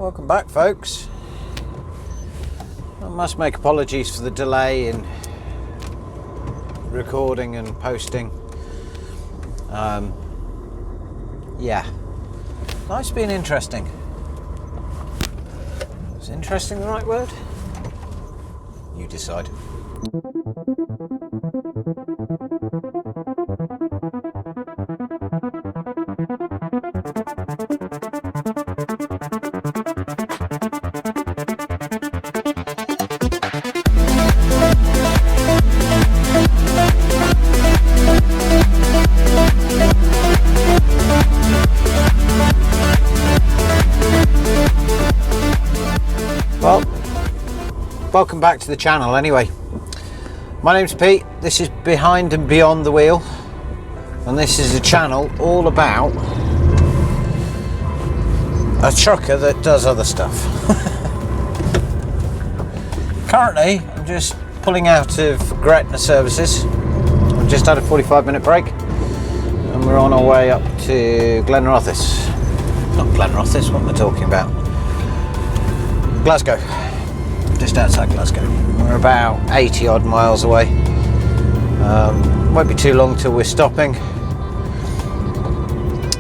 Welcome back, folks. I must make apologies for the delay in recording and posting. Yeah, life's been interesting. Is interesting the right word? You decide. Well, welcome back to the channel anyway. My name's Pete, this is Behind and Beyond the Wheel, and this is a channel all about a trucker that does other stuff. Currently, I'm just pulling out of Gretna services. I've just had a 45-minute break and we're on our way up to Glenrothes. Not Glenrothes, what am I talking about? Glasgow, just outside Glasgow. We're about 80 odd miles away. Won't be too long till we're stopping.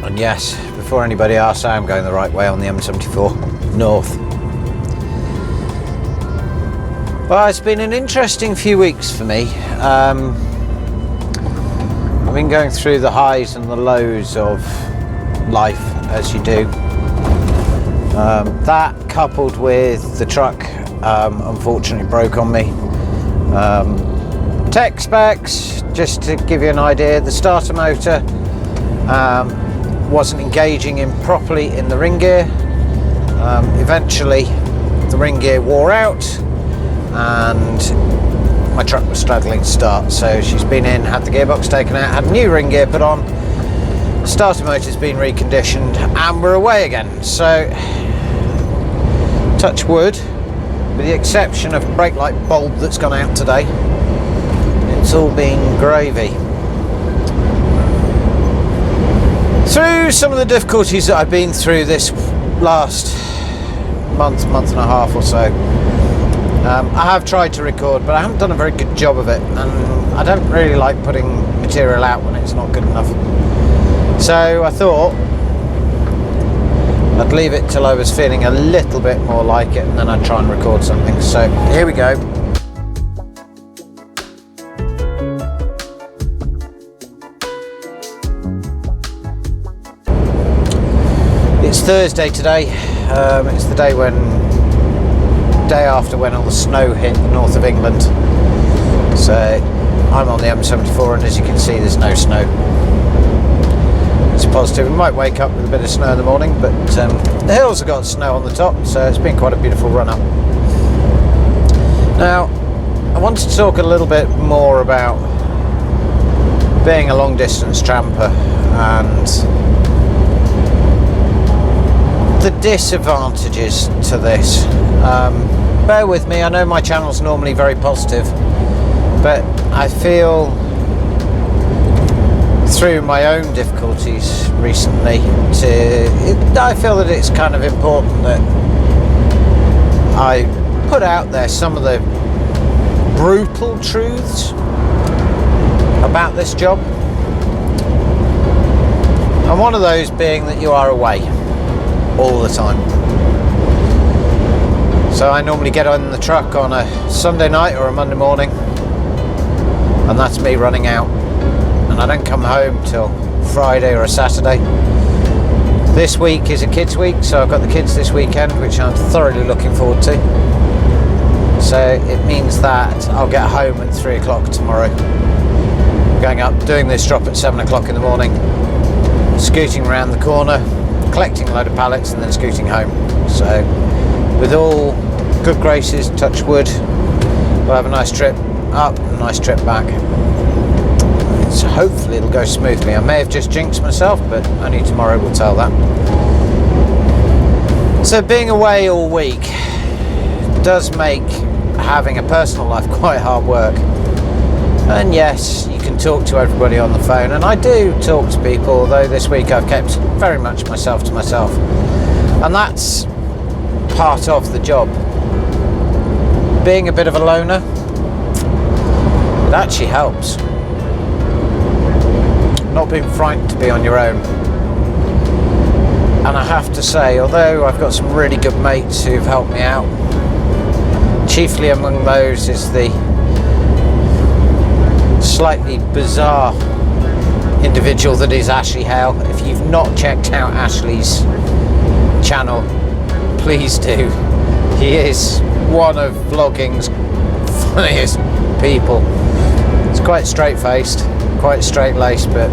And yes, before anybody asks, I am going the right way on the M74 north. Well, it's been an interesting few weeks for me. I've been going through the highs and the lows of life, as you do. That coupled with the truck unfortunately broke on me. Tech specs, just to give you an idea, the starter motor wasn't engaging in properly in the ring gear. Eventually the ring gear wore out and my truck was struggling to start, so she's been in, had the gearbox taken out, had a new ring gear put on, starter motor's been reconditioned, and we're away again. So touch wood, with the exception of a brake light bulb that's gone out today, it's all been gravy. Through some of the difficulties that I've been through this last month and a half or so, I have tried to record, but I haven't done a very good job of it, and I don't really like putting material out when it's not good enough. So I thought I'd leave it till I was feeling a little bit more like it, and then I'd try and record something. So here we go. It's Thursday today. It's the day after when all the snow hit the north of England. So I'm on the M74, and as you can see, there's no snow. It's positive. We might wake up with a bit of snow in the morning, but the hills have got snow on the top, so it's been quite a beautiful run up. Now, I wanted to talk a little bit more about being a long distance tramper and the disadvantages to this. Bear with me, I know my channel's normally very positive, but I feel through my own difficulties recently I feel that it's kind of important that I put out there some of the brutal truths about this job, and one of those being that you are away all the time. So I normally get on the truck on a Sunday night or a Monday morning, and that's me running out, and I don't come home till Friday or a Saturday. This week is a kids week, so I've got the kids this weekend, which I'm thoroughly looking forward to. So it means that I'll get home at 3 o'clock tomorrow, going up, doing this drop at 7 o'clock in the morning, scooting around the corner, collecting a load of pallets, and then scooting home. So with all good graces, touch wood, we'll have a nice trip up, a nice trip back. So hopefully it'll go smoothly. I may have just jinxed myself, but only tomorrow will tell that. So being away all week does make having a personal life quite hard work. And yes, you can talk to everybody on the phone, and I do talk to people, although this week I've kept very much myself to myself. And that's part of the job. Being a bit of a loner, it actually helps. Not being frightened to be on your own. And I have to say, although I've got some really good mates who've helped me out, chiefly among those is the slightly bizarre individual that is Ashley Hale. If you've not checked out Ashley's channel, please do. He is one of vlogging's funniest people. It's quite straight-faced, quite straight-laced, but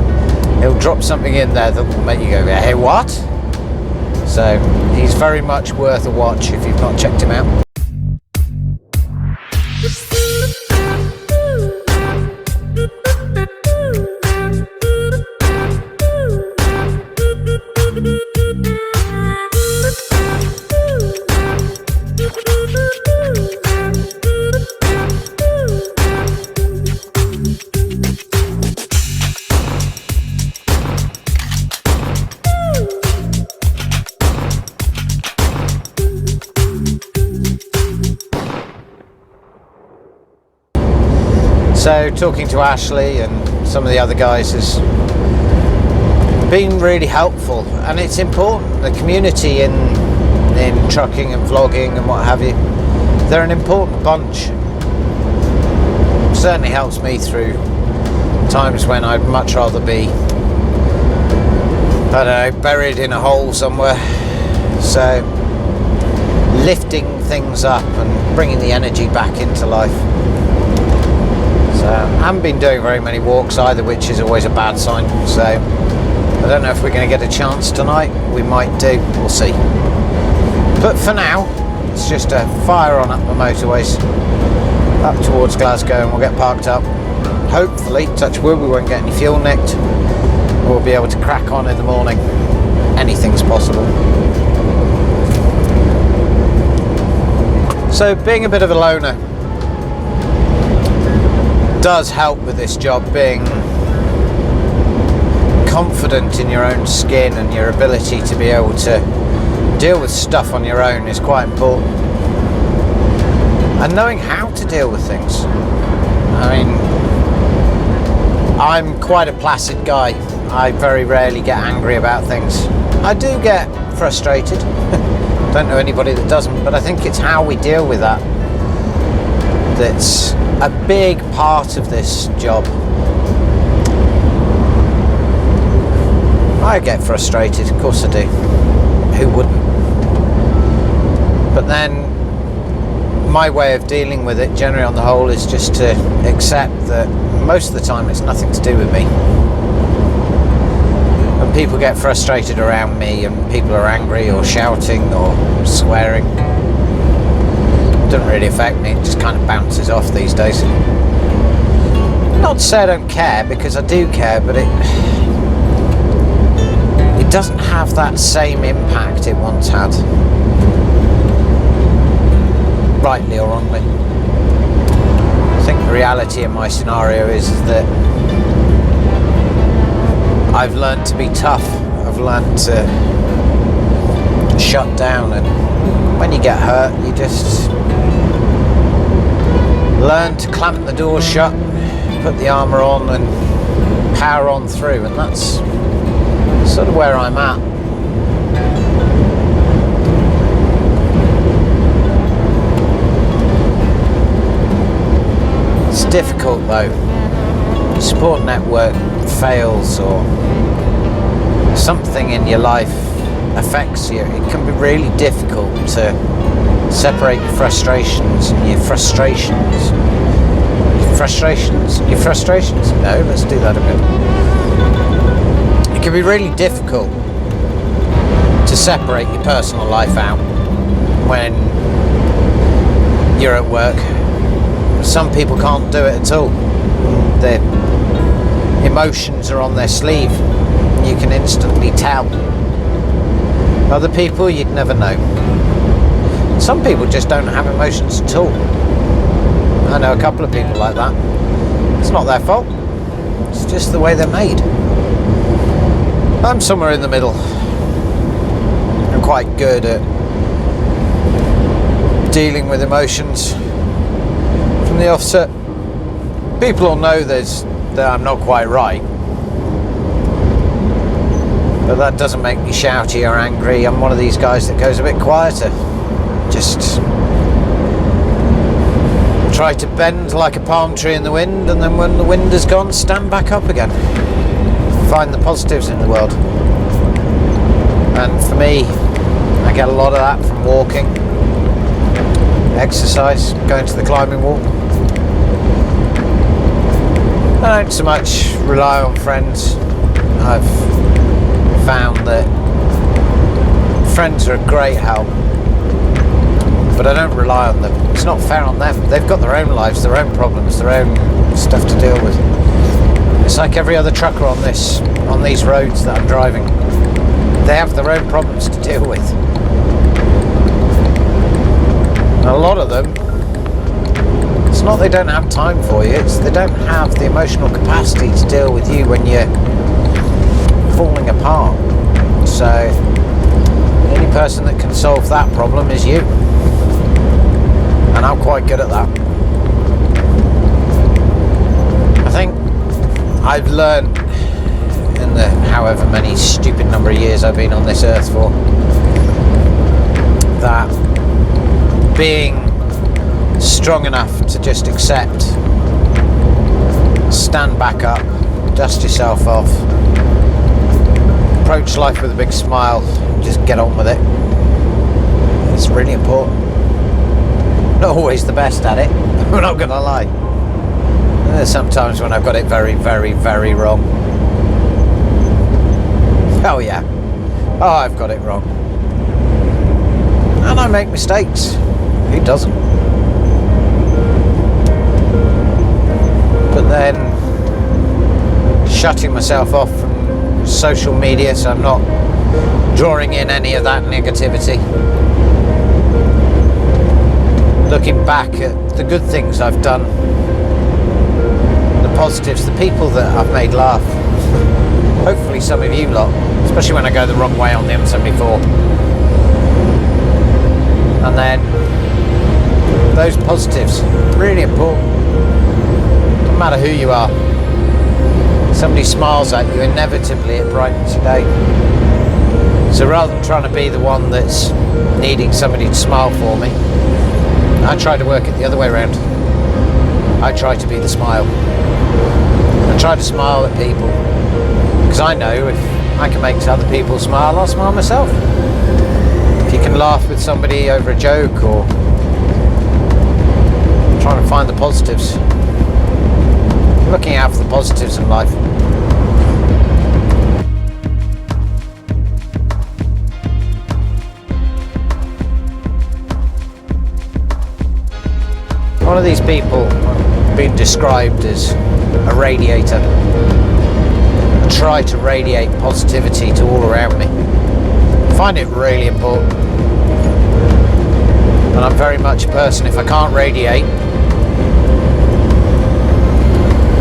he'll drop something in there that will make you go, hey, what? So he's very much worth a watch if you've not checked him out. So talking to Ashley and some of the other guys has been really helpful, and it's important. The community in trucking and vlogging and what have you, they're an important bunch. It certainly helps me through times when I'd much rather be, I don't know, buried in a hole somewhere. So lifting things up and bringing the energy back into life. So I haven't been doing very many walks either, which is always a bad sign. So I don't know if we're going to get a chance tonight. We might do, we'll see. But for now, it's just a fire on up the motorways up towards Glasgow, and we'll get parked up. Hopefully, touch wood, we won't get any fuel nicked. We'll be able to crack on in the morning. Anything's possible. So being a bit of a loner does help with this job. Being confident in your own skin and your ability to be able to deal with stuff on your own is quite important, and knowing how to deal with things. I mean, I'm quite a placid guy. I very rarely get angry about things. I do get frustrated. Don't know anybody that doesn't, but I think it's how we deal with that that's a big part of this job. I get frustrated, of course I do. Who wouldn't? But then my way of dealing with it generally on the whole is just to accept that most of the time it's nothing to do with me. When people get frustrated around me and people are angry or shouting or swearing, it doesn't really affect me. It just kind of bounces off these days. Not to say I don't care, because I do care, but it doesn't have that same impact it once had, rightly or wrongly. I think the reality in my scenario is that I've learned to be tough. I've learned to shut down, and when you get hurt, you just learn to clamp the door shut, put the armour on and power on through, and that's sort of where I'm at. It's difficult though. Your support network fails or something in your life affects you. It can be really difficult to separate your frustrations and your frustrations. Your frustrations? No, let's do that again. It can be really difficult to separate your personal life out when you're at work. Some people can't do it at all. Their emotions are on their sleeve. You can instantly tell. Other people, you'd never know. Some people just don't have emotions at all. I know a couple of people like that. It's not their fault. It's just the way they're made. I'm somewhere in the middle. I'm quite good at dealing with emotions from the offset. People will know that I'm not quite right, but that doesn't make me shouty or angry. I'm one of these guys that goes a bit quieter. Just try to bend like a palm tree in the wind, and then when the wind is gone, stand back up again. Find the positives in the world. And for me, I get a lot of that from walking, exercise, going to the climbing wall. I don't so much rely on friends. I've found that friends are a great help, but I don't rely on them. It's not fair on them. They've got their own lives, their own problems, their own stuff to deal with. It's like every other trucker on these roads that I'm driving. They have their own problems to deal with. And a lot of them, it's not they don't have time for you, it's they don't have the emotional capacity to deal with you when you're falling apart. So the only person that can solve that problem is you. And I'm quite good at that. I think I've learned in the however many stupid number of years I've been on this earth for, that being strong enough to just accept, stand back up, dust yourself off, approach life with a big smile, just get on with it. It's really important. Not always the best at it, I'm not gonna lie. There's sometimes when I've got it very, very, very wrong. Oh yeah, oh I've got it wrong. And I make mistakes, who doesn't? But then shutting myself off from social media so I'm not drawing in any of that negativity. Looking back at the good things I've done, the positives, the people that I've made laugh. Hopefully some of you lot, especially when I go the wrong way on the M74. And then those positives, really important. No matter who you are, somebody smiles at you, inevitably it brightens your day. So rather than trying to be the one that's needing somebody to smile for me, I try to work it the other way around. I try to be the smile. I try to smile at people, because I know if I can make other people smile, I'll smile myself. If you can laugh with somebody over a joke, or trying to find the positives, looking out for the positives in life. One of these people been described as a radiator. I try to radiate positivity to all around me. I find it really important. And I'm very much a person, if I can't radiate,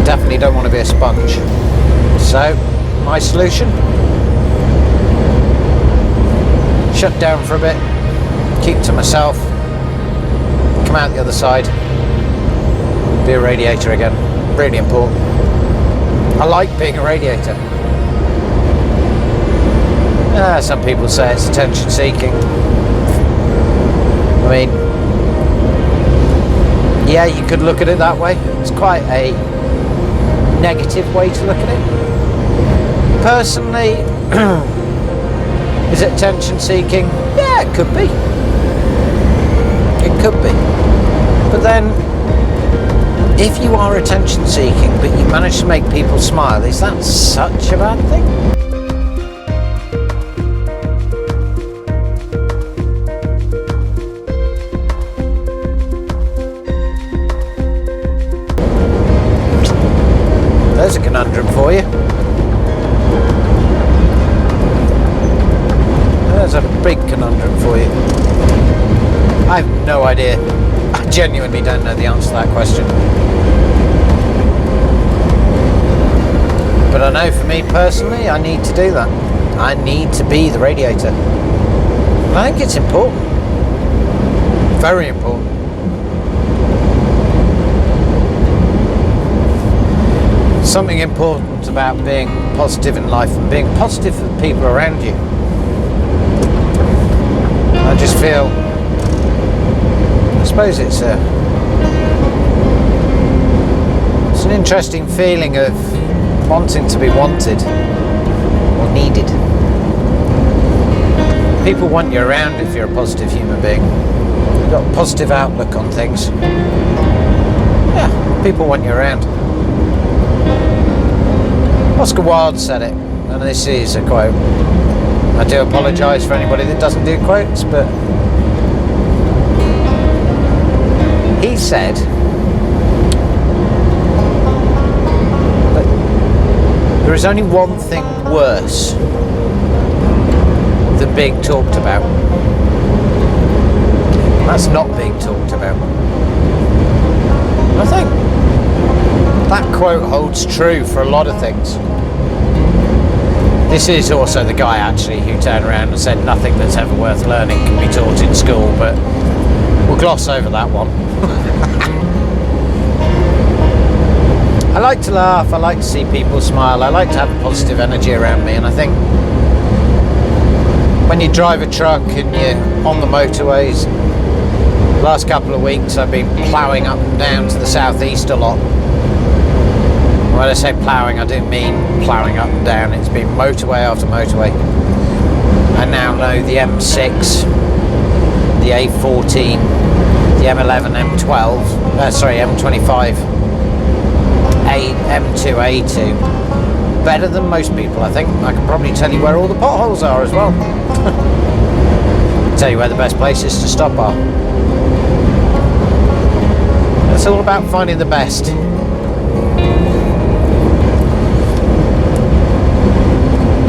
definitely don't want to be a sponge. So, my solution? Shut down for a bit, keep to myself, come out the other side, be a radiator again. Really important. I like being a radiator. Some people say it's attention seeking. I mean, yeah, you could look at it that way. It's quite a negative way to look at it. Personally, is it attention seeking? Yeah, it could be. It could be. But then, if you are attention seeking but you manage to make people smile, is that such a bad thing? There's a conundrum for you. There's a big conundrum for you. I have no idea. I genuinely don't know the answer to that question. But I know for me personally, I need to do that. I need to be the radiator. I think it's important. Very important. Something important about being positive in life and being positive for the people around you. I just feel, I suppose it's an interesting feeling of wanting to be wanted or needed. People want you around if you're a positive human being. You've got a positive outlook on things. Yeah, people want you around. Oscar Wilde said it, and this is a quote. I do apologise for anybody that doesn't do quotes, but he said that there is only one thing worse than being talked about. That's not being talked about. I think that quote holds true for a lot of things. This is also the guy actually who turned around and said nothing that's ever worth learning can be taught in school, but we'll gloss over that one. I like to laugh, I like to see people smile, I like to have positive energy around me, and I think when you drive a truck and you're on the motorways, the last couple of weeks I've been ploughing up and down to the southeast a lot. When I say ploughing, I do mean ploughing up and down. It's been motorway after motorway. I now know the M6, the A14, the M11, M12, M25, M2, A2. Better than most people, I think. I can probably tell you where all the potholes are as well. Tell you where the best places to stop are. It's all about finding the best.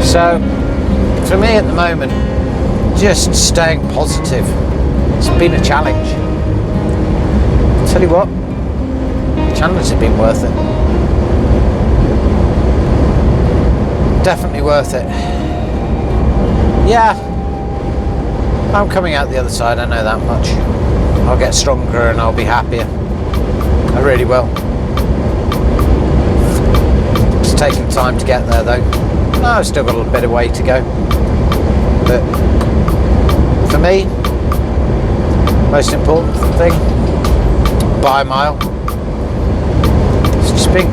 So, for me at the moment, just staying positive. It's been a challenge. I'll tell you what, the challenges have been worth it. Definitely worth it. Yeah, I'm coming out the other side, I know that much. I'll get stronger and I'll be happier. I really will. It's taking time to get there though. I've still got a little bit of way to go, but for me, most important thing by a mile is just being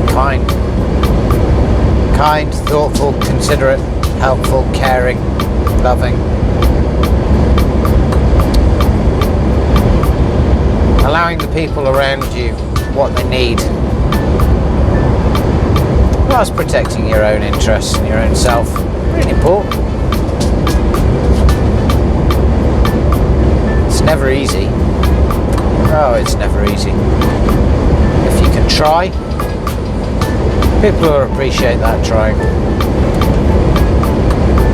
kind, thoughtful, considerate, helpful, caring, loving, allowing the people around you what they need, whilst protecting your own interests and your own self. Really important. It's never easy. Oh, it's never easy. If you can try, people will appreciate that trying.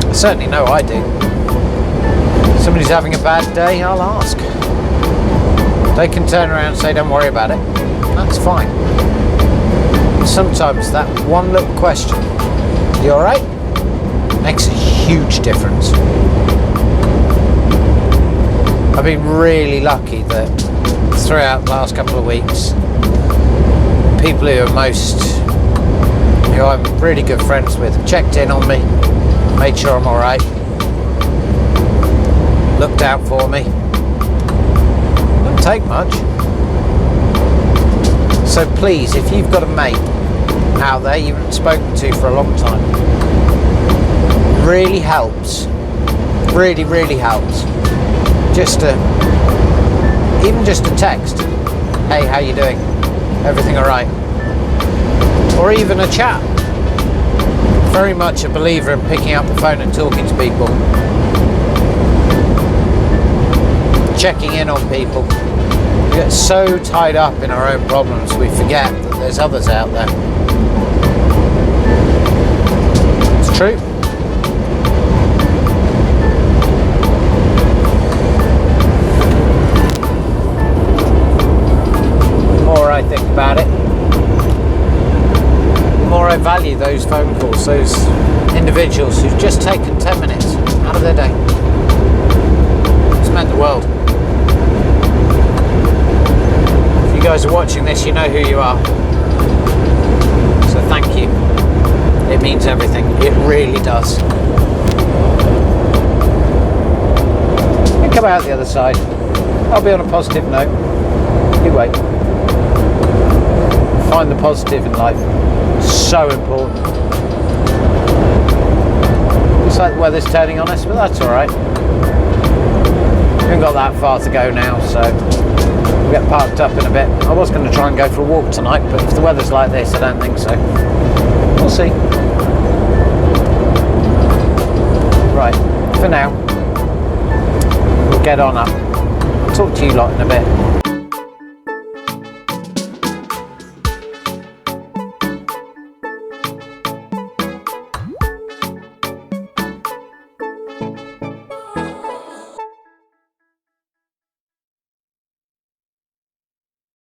I certainly know I do. If somebody's having a bad day, I'll ask. They can turn around and say, don't worry about it. That's fine. Sometimes that one little question, you alright, makes a huge difference. I've been really lucky that throughout the last couple of weeks, people who I'm really good friends with checked in on me, made sure I'm alright, looked out for me. Don't take much. So please, if you've got a mate out there you haven't spoken to for a long time, really helps. Really, really helps. Even just a text. Hey, how you doing? Everything alright? Or even a chat. Very much a believer in picking up the phone and talking to people. Checking in on people. We get so tied up in our own problems we forget that there's others out there. It's true. The more I think about it, the more I value those phone calls, those individuals who've just taken 10 minutes out of their day. It's meant the world. guys are watching this, you know who you are. So thank you. It means everything. It really does. And come out the other side. I'll be on a positive note. You wait. Find the positive in life. So important. Looks like the weather's turning on us, but that's alright. We haven't got that far to go now, so we'll get parked up in a bit. I was going to try and go for a walk tonight, but if the weather's like this, I don't think so. We'll see. Right, for now, we'll get on up. Talk to you lot in a bit.